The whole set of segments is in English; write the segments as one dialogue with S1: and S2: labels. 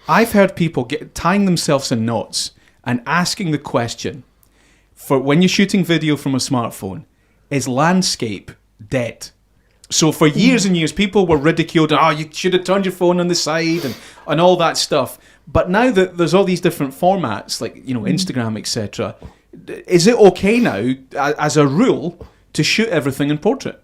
S1: I've heard people tying themselves in knots and asking the question, for when you're shooting video from a smartphone, is landscape dead? So for years and years, people were ridiculed, you should have turned your phone on the side and all that stuff. But now that there's all these different formats, like, Instagram, etc., is it okay now, as a rule, to shoot everything in portrait?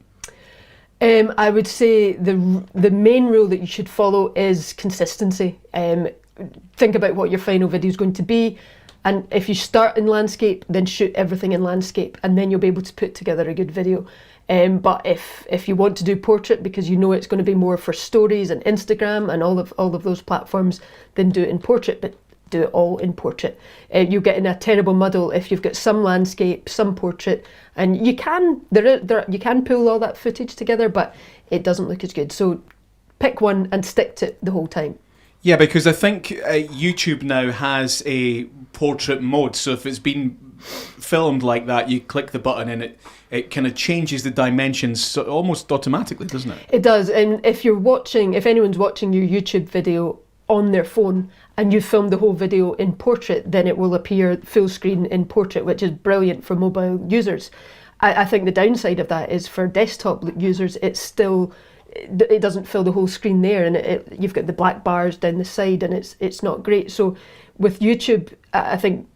S2: I would say the main rule that you should follow is consistency. Think about what your final video is going to be, and if you start in landscape, then shoot everything in landscape, and then you'll be able to put together a good video. But if you want to do portrait because it's going to be more for stories and Instagram and all of those platforms, then do it in portrait, but do it all in portrait. You get in a terrible muddle if you've got some landscape, some portrait, and you can pull all that footage together, but it doesn't look as good. So pick one and stick to it the whole time.
S1: Yeah, because I think YouTube now has a portrait mode. So if it's been filmed like that, you click the button and it kind of changes the dimensions almost automatically, doesn't it?
S2: It does. And if anyone's watching your YouTube video on their phone and you film the whole video in portrait, then it will appear full screen in portrait, which is brilliant for mobile users. I think the downside of that is for desktop users, it doesn't fill the whole screen there, and you've got the black bars down the side, and it's not great. So with YouTube, I think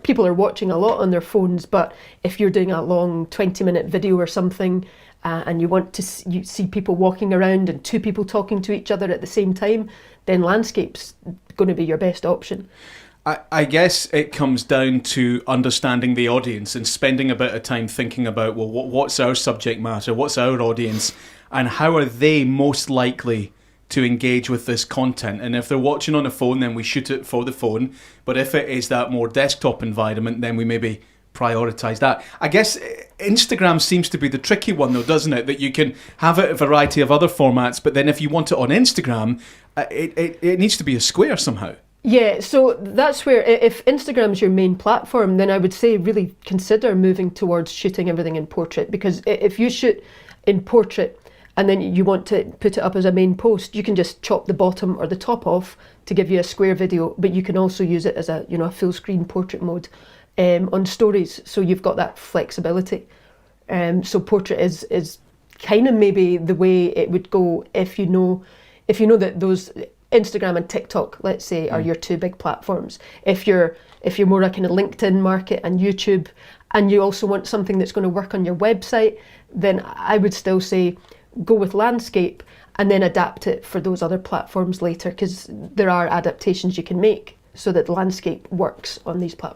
S2: people are watching a lot on their phones, but if you're doing a long 20-minute video or something, and you want to see people walking around and two people talking to each other at the same time, then landscape's going to be your best option.
S1: I guess it comes down to understanding the audience and spending a bit of time thinking about, well, what's our subject matter, what's our audience, and how are they most likely to engage with this content. And if they're watching on a phone, then we shoot it for the phone. But if it is that more desktop environment, then we maybe prioritise that. I guess Instagram seems to be the tricky one, though, doesn't it? That you can have a variety of other formats, but then if you want it on Instagram, it needs to be a square somehow.
S2: Yeah, so that's where, if Instagram's your main platform, then I would say really consider moving towards shooting everything in portrait, because if you shoot in portrait and then you want to put it up as a main post, you can just chop the bottom or the top off to give you a square video, but you can also use it as a full screen portrait mode on stories, so you've got that flexibility. So portrait is kind of maybe the way it would go if you know that those Instagram and TikTok, let's say, are your two big platforms. If you're more a kind of LinkedIn market and YouTube, and you also want something that's going to work on your website, then I would still say go with landscape and then adapt it for those other platforms later, because there are adaptations you can make so that landscape works on these platforms.